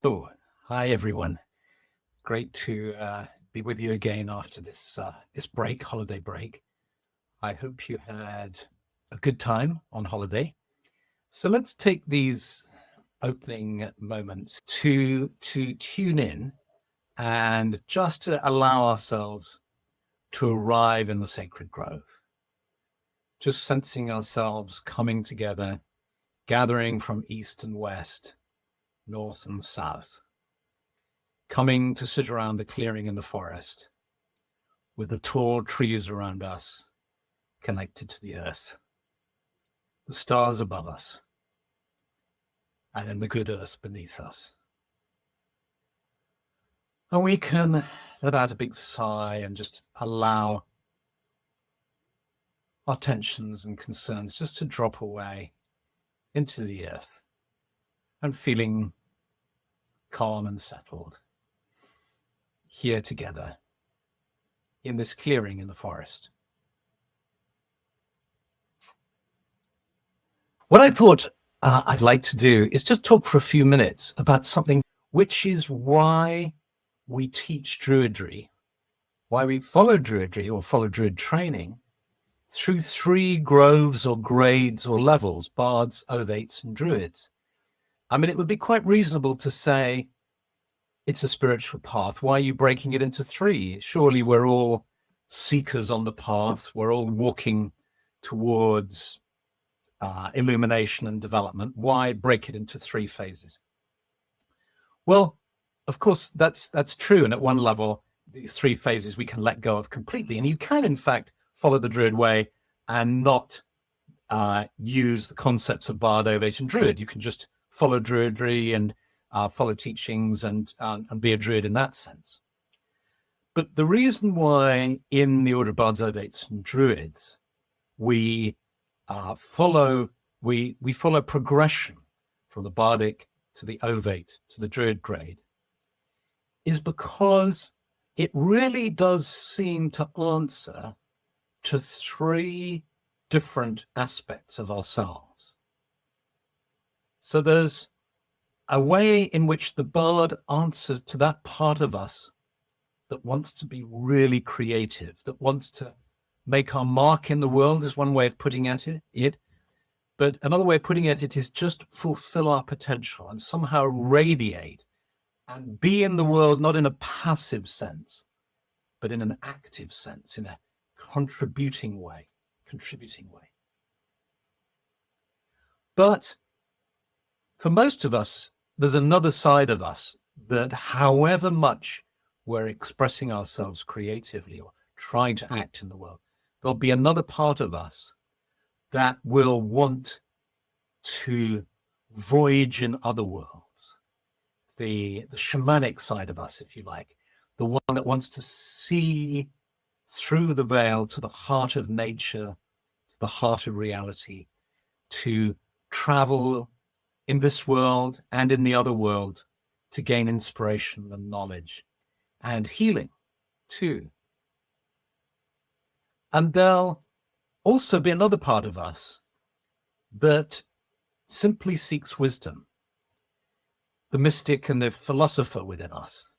Oh, hi everyone. Great to be with you again after this break, holiday break. I hope you had a good time on holiday. So let's take these opening moments to tune in and just to allow ourselves to arrive in the sacred grove. Just sensing ourselves coming together, gathering from east and west, north and south, coming to sit around the clearing in the forest with the tall trees around us connected to the earth, the stars above us, and then the good earth beneath us. And we can let out a big sigh and just allow our tensions and concerns just to drop away into the earth and feeling calm and settled here together in this clearing in the forest. What I thought I'd like to do is just talk for a few minutes about something which is why we teach Druidry, why we follow Druidry or follow Druid training through three groves or grades or levels: bards, ovates, and druids. I mean, it would be quite reasonable to say it's a spiritual path. Why are you breaking it into three? Surely we're all seekers on the path. We're all walking towards illumination and development. Why break it into three phases? Well, of course, that's true. And at one level, these three phases we can let go of completely. And you can, in fact, follow the Druid way and not use the concepts of Bard, Ovate, and Druid. You can just follow Druidry and follow teachings and be a Druid in that sense. But the reason why in the order of Bards, Ovates, and Druids we follow progression from the Bardic to the Ovate to the Druid grade is because it really does seem to answer to three different aspects of ourselves. So there's a way in which the Bard answers to that part of us that wants to be really creative, that wants to make our mark in the world, is one way of putting it. But another way of putting it is just fulfill our potential and somehow radiate and be in the world, not in a passive sense, but in an active sense, in a contributing way. But for most of us, there's another side of us that however much we're expressing ourselves creatively or trying to act in the world, there'll be another part of us that will want to voyage in other worlds. The shamanic side of us, if you like, the one that wants to see through the veil to the heart of nature, to the heart of reality, to travel in this world and in the other world to gain inspiration and knowledge and healing too. And there'll also be another part of us that simply seeks wisdom, the mystic and the philosopher within us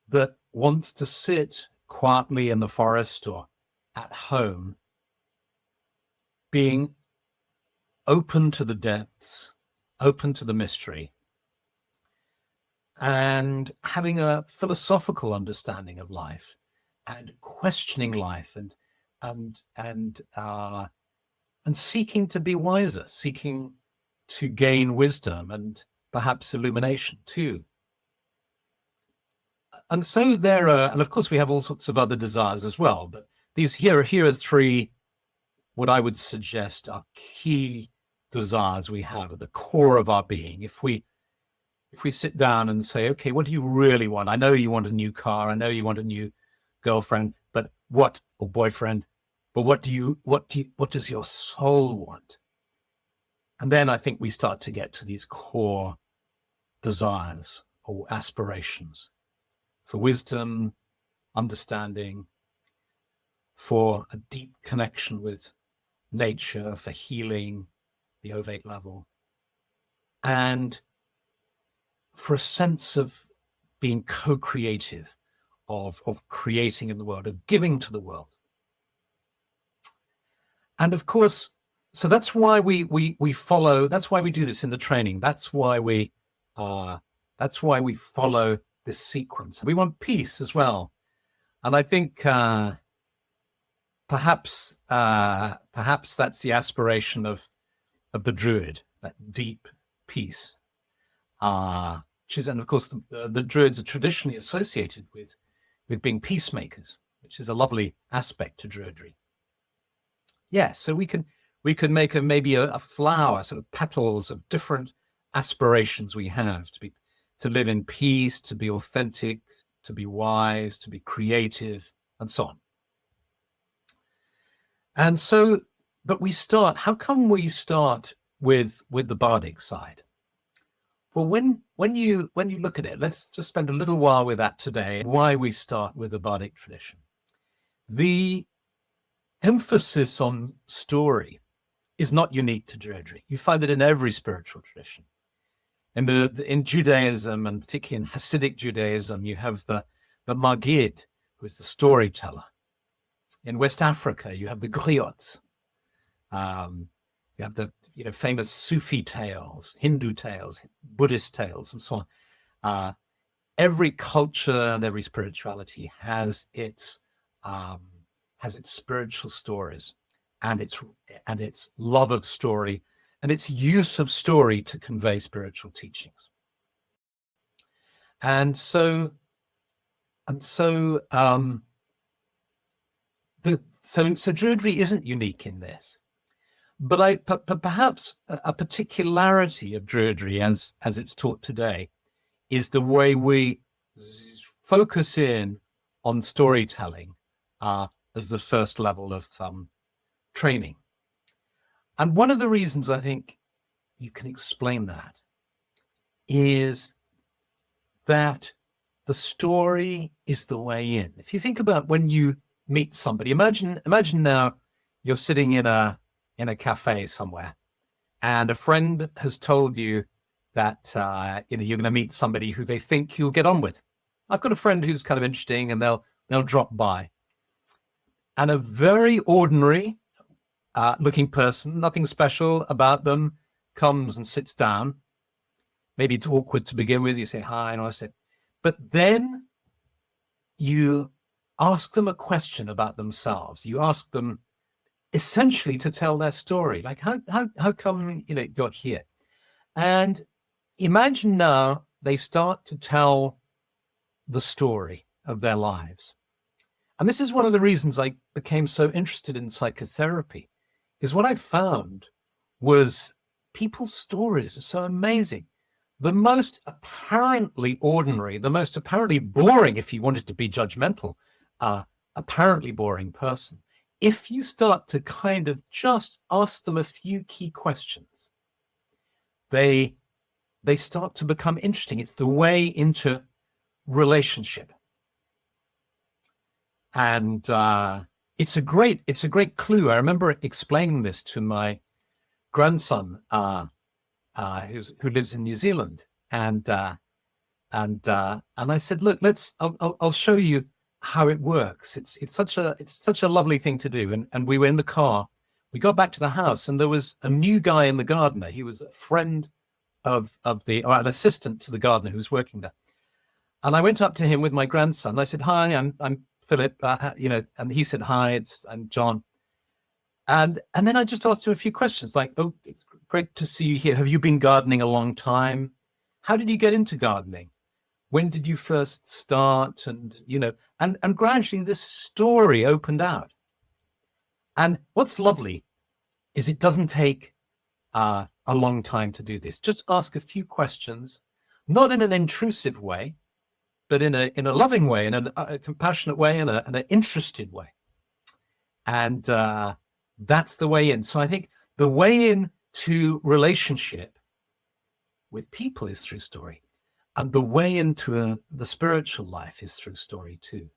that wants to sit quietly in the forest or at home, being open to the depths, open to the mystery, and having a philosophical understanding of life and questioning life and seeking to be wiser, seeking to gain wisdom and perhaps illumination too. And so there are, and of course we have all sorts of other desires as well, but here are three, what I would suggest are key desires we have at the core of our being. If we sit down and say, okay, what do you really want? I know you want a new car. I know you want a new girlfriend, but or boyfriend, but what does your soul want? And then I think we start to get to these core desires or aspirations for wisdom, understanding, for a deep connection with nature, for healing, the ovate level, and for a sense of being co-creative, of creating in the world, of giving to the world. And of course, so that's why we follow. That's why we do this in the training. That's why we follow this sequence. We want peace as well, and I think perhaps that's the aspiration of the Druid, that deep peace. And of course the Druids are traditionally associated with being peacemakers, which is a lovely aspect to Druidry. Yeah, so we can make maybe a flower, sort of petals of different aspirations we have to live in peace, to be authentic, to be wise, to be creative, and so on. And so, but how come we start with the Bardic side? Well, when you look at it, let's just spend a little while with that today, why we start with the Bardic tradition. The emphasis on story is not unique to Druidry. You find it in every spiritual tradition. In Judaism, and particularly in Hasidic Judaism, you have the Magid, who is the storyteller. In West Africa, you have the griots. You have the famous Sufi tales, Hindu tales, Buddhist tales, and so on. Every culture and every spirituality has its spiritual stories, and its love of story, and its use of story to convey spiritual teachings. And so Druidry isn't unique in this, but perhaps a particularity of Druidry as it's taught today is the way we focus in on storytelling as the first level of training. And one of the reasons I think you can explain that is that the story is the way in. If you think about when you meet somebody, imagine now you're sitting in a cafe somewhere, and a friend has told you that you're going to meet somebody who they think you'll get on with. I've got a friend who's kind of interesting, and they'll drop by. And a very ordinary looking person, nothing special about them, comes and sits down. Maybe it's awkward to begin with. You say hi, and I said, but then you ask them a question about themselves. You ask them essentially to tell their story, like how come you got here, and imagine now they start to tell the story of their lives. And this is one of the reasons I became so interested in psychotherapy, is what I found was people's stories are so amazing. The most apparently ordinary, the most apparently boring, if you wanted to be judgmental, apparently boring person, if you start to kind of just ask them a few key questions, they start to become interesting. It's the way into relationship. And it's a great clue. I remember explaining this to my grandson, who lives in New Zealand, and I said, look, I'll show you how it works. It's such a lovely thing to do. And we were in the car. We got back to the house, and there was a new guy in the gardener. He was a friend of an assistant to the gardener who was working there. And I went up to him with my grandson. I said, hi, I'm Philip, and he said, hi, I'm John. And then I just asked him a few questions like, oh, it's great to see you here. Have you been gardening a long time? How did you get into gardening? When did you first start? And, and gradually this story opened out. And what's lovely is it doesn't take a long time to do this. Just ask a few questions, not in an intrusive way, but in a loving way, in a compassionate way, in an interested way. And that's the way in. So I think the way in to relationship with people is through story. And the way into the spiritual life is through story too.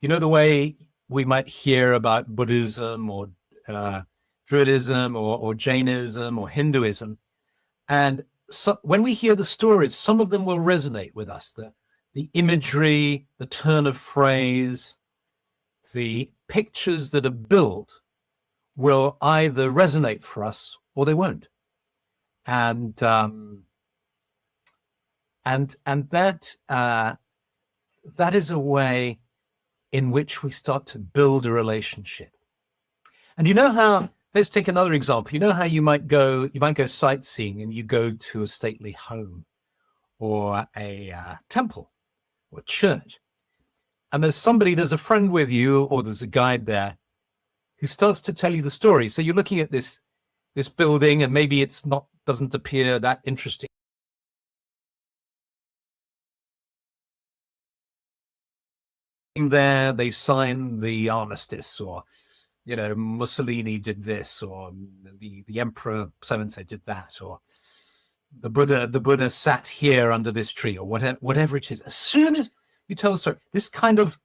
The way we might hear about Buddhism or Druidism or Jainism or Hinduism, and so when we hear the stories, some of them will resonate with us. The imagery, the turn of phrase, the pictures that are built will either resonate for us or they won't. And that is a way in which we start to build a relationship. And you know how, let's take another example. You know how you might go sightseeing and you go to a stately home or a temple or church. And there's a friend with you or there's a guide there who starts to tell you the story. So you're looking at this building and maybe doesn't appear that interesting. There, they signed the armistice, or Mussolini did this, or the Emperor so-and-so did that, or the Buddha sat here under this tree, or whatever it is. As soon as you tell the story, this kind of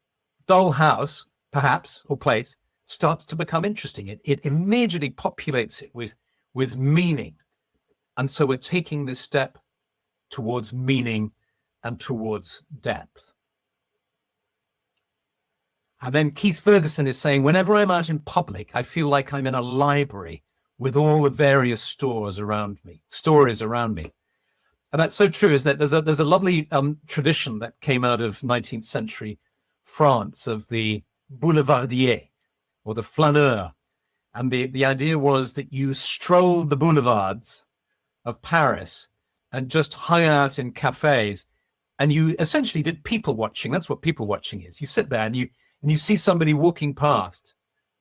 dull house, perhaps, or place, starts to become interesting. It immediately populates it with meaning. And so we're taking this step towards meaning and towards depth. And then Keith Ferguson is saying, whenever I'm out in public, I feel like I'm in a library with all the various stories around me. And that's so true, is that there's a lovely tradition that came out of 19th century France of the boulevardier, or the flaneur. And the idea was that you strolled the boulevards of Paris and just hung out in cafes, and you essentially did people watching. That's what people watching is. You sit there and you see somebody walking past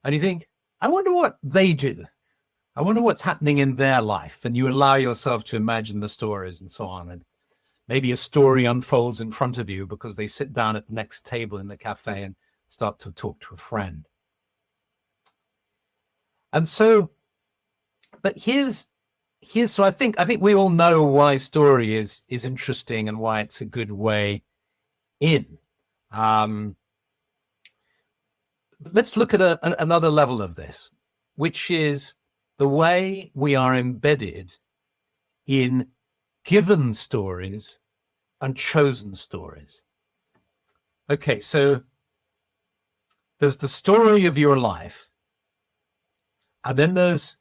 and you think, I wonder what they do. I wonder what's happening in their life. And you allow yourself to imagine the stories and so on. And maybe a story unfolds in front of you because they sit down at the next table in the cafe and start to talk to a friend. And so, but so I think we all know why story is interesting and why it's a good way in. Let's look at another level of this, which is the way we are embedded in given stories and chosen stories. Okay, so there's the story of your life, and then there's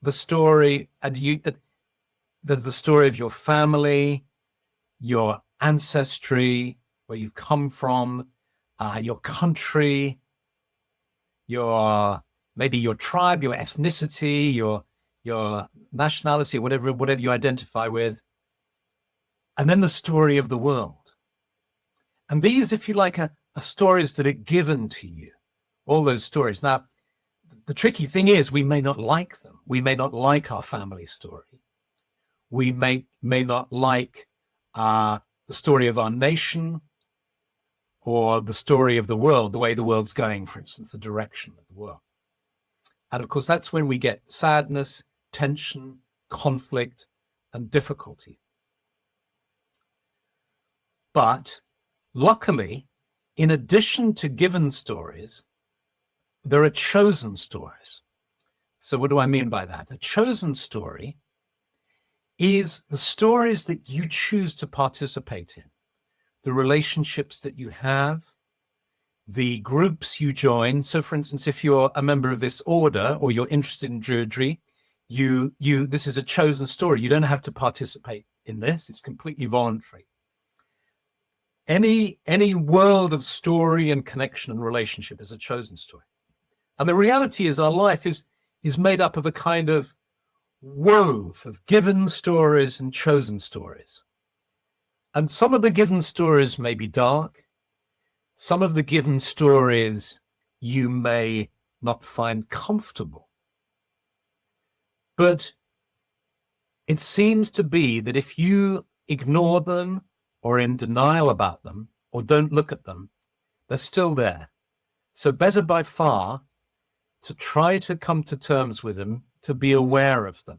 the story, there's the story of your family, your ancestry, where you've come from, your country, maybe your tribe, your ethnicity, your nationality, whatever you identify with, and then the story of the world. And these, if you like, are stories that are given to you, all those stories. Now, the tricky thing is we may not like them. We may not like our family story. We may not like the story of our nation, or the story of the world, the way the world's going, for instance, the direction of the world. And of course, that's when we get sadness, tension, conflict, and difficulty. But luckily, in addition to given stories, there are chosen stories. So what do I mean by that? A chosen story is the stories that you choose to participate in, the relationships that you have, the groups you join. So for instance, if you're a member of this order or you're interested in Druidry, this is a chosen story. You don't have to participate in this. It's completely voluntary. Any world of story and connection and relationship is a chosen story. And the reality is our life is made up of a kind of wove of given stories and chosen stories. And some of the given stories may be dark. Some of the given stories you may not find comfortable. But it seems to be that if you ignore them or in denial about them or don't look at them, they're still there. So better by far to try to come to terms with them, to be aware of them,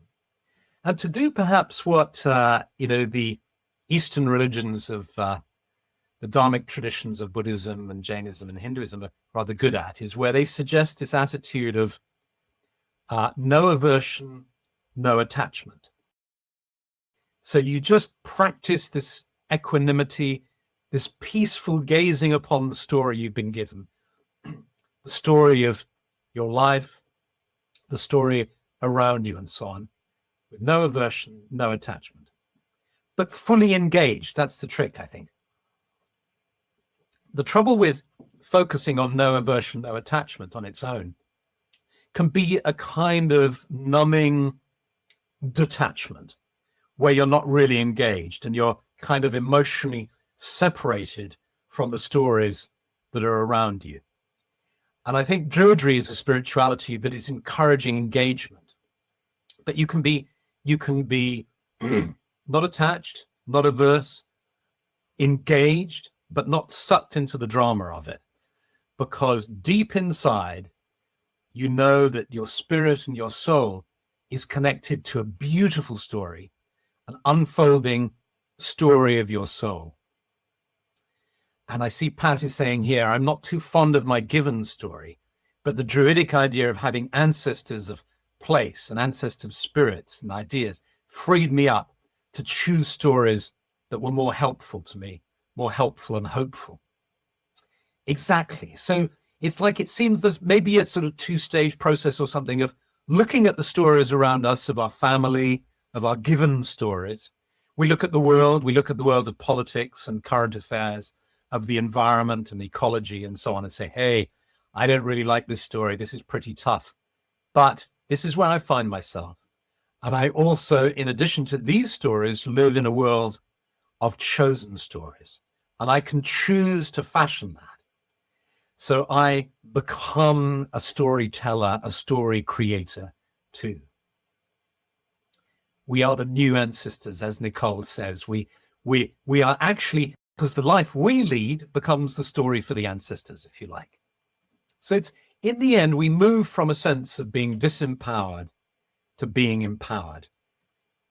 and to do perhaps what the Eastern religions of the Dharmic traditions of Buddhism and Jainism and Hinduism are rather good at, is where they suggest this attitude of no aversion, no attachment. So you just practice this equanimity, this peaceful gazing upon the story you've been given, the story of your life, the story around you, and so on, with no aversion, no attachment, but fully engaged. That's the trick, I think. The trouble with focusing on no aversion, no attachment on its own can be a kind of numbing detachment where you're not really engaged and you're kind of emotionally separated from the stories that are around you. And I think Druidry is a spirituality that is encouraging engagement. But you can be not attached, not averse, engaged, but not sucked into the drama of it. Because deep inside, you know that your spirit and your soul is connected to a beautiful story, an unfolding story of your soul. And I see Pat is saying here, I'm not too fond of my given story, but the Druidic idea of having ancestors of place and ancestors of spirits and ideas freed me up to choose stories that were more helpful to me, more helpful and hopeful. Exactly. So it's like it seems there's maybe a sort of two-stage process or something of looking at the stories around us, of our family, of our given stories. We look at the world of politics and current affairs, of the environment and ecology and so on, and say, hey, I don't really like this story. This is pretty tough. But this is where I find myself. And I also, in addition to these stories, live in a world of chosen stories. And I can choose to fashion that. So I become a storyteller, a story creator too. We are the new ancestors, as Nicole says. We are actually, because the life we lead becomes the story for the ancestors, if you like. So it's, in the end, we move from a sense of being disempowered to being empowered.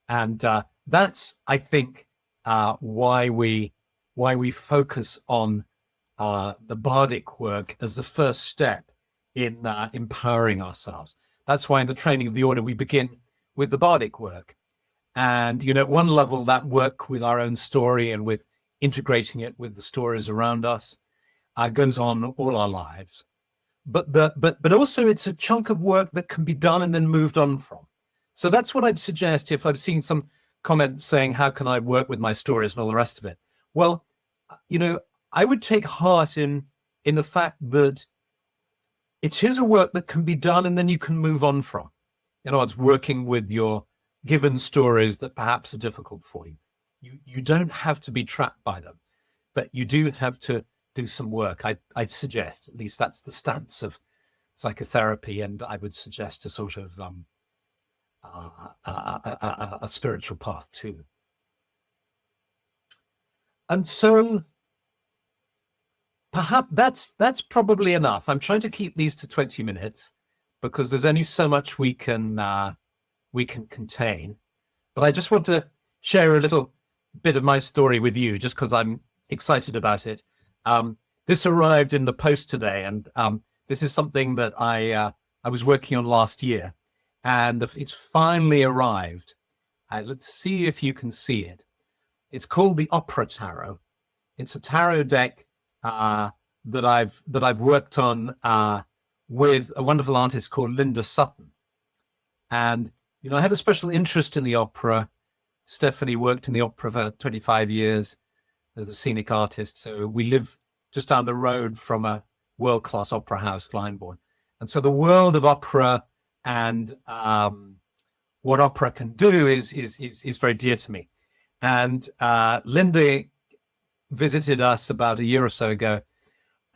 And that's, I think, why we focus on the Bardic work as the first step in empowering ourselves. That's why in the training of the order, we begin with the Bardic work. And, you know, at one level, that work with our own story and with integrating it with the stories around us goes on all our lives. But also it's a chunk of work that can be done and then moved on from. So that's what I'd suggest if I've seen some comments saying, how can I work with my stories and all the rest of it? Well, you know, I would take heart in the fact that it is a work that can be done and then you can move on from. In other words, working with your given stories that perhaps are difficult for you. You don't have to be trapped by them, but you do have to do some work. I'd suggest, at least that's the stance of psychotherapy, and I would suggest a sort of a spiritual path too. And so perhaps that's probably enough. I'm trying to keep these to 20 minutes because there's only so much we can contain. But I just want to share a little bit of my story with you, just because I'm excited about it. This arrived in the post today, and this is something that I was working on last year, and it's finally arrived. Let's see if you can see it. It's called the Opera Tarot. It's a tarot deck that I've worked on with a wonderful artist called Linda Sutton. And you know, I have a special interest in the opera. Stephanie worked in the opera for 25 years as a scenic artist. So we live just down the road from a world-class opera house, Glyndebourne. And so the world of opera and what opera can do is very dear to me. And Linda visited us about a year or so ago,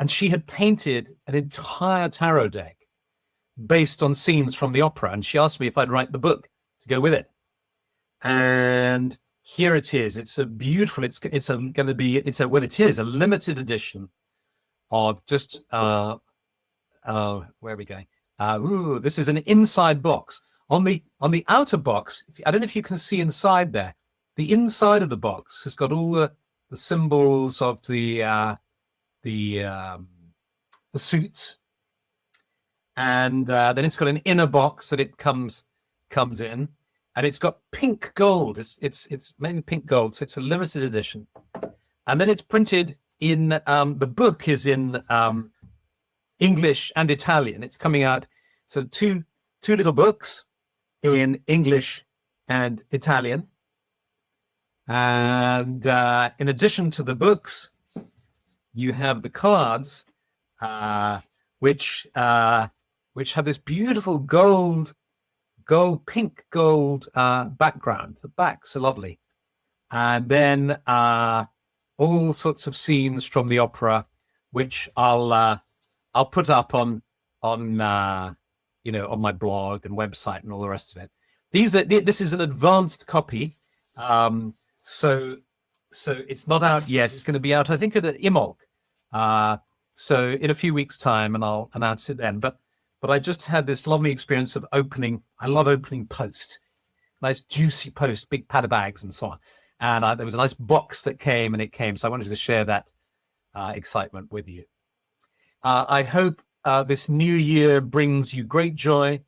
and she had painted an entire tarot deck based on scenes from the opera. And she asked me if I'd write the book to go with it. And here it is. It's a beautiful, it's a limited edition of just, where are we going? This is an inside box. On the outer box, I don't know if you can see inside there, the inside of the box has got all the symbols of the suits. And then it's got an inner box that it comes in. and it's got pink gold. It's made in pink gold, so it's a limited edition. And then it's printed in the book is in English and Italian. It's coming out, so two little books in English and Italian. And in addition to the books, you have the cards, which have this beautiful pink gold background. The backs are lovely, and then all sorts of scenes from the opera, which I'll put up on my blog and website and all the rest of it. This is an advanced copy, so it's not out yet. It's going to be out, I think, at Imolc. So in a few weeks' time, and I'll announce it then. But I just had this lovely experience of opening. I love opening post, nice juicy post, big pad of bags and so on. And there was a nice box that came, so I wanted to share that excitement with you. I hope this new year brings you great joy,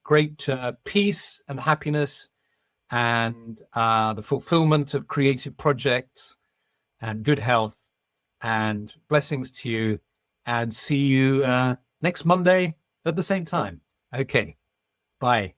great peace and happiness, and the fulfillment of creative projects, and good health, and blessings to you, and see you next Monday at the same time. Okay, bye.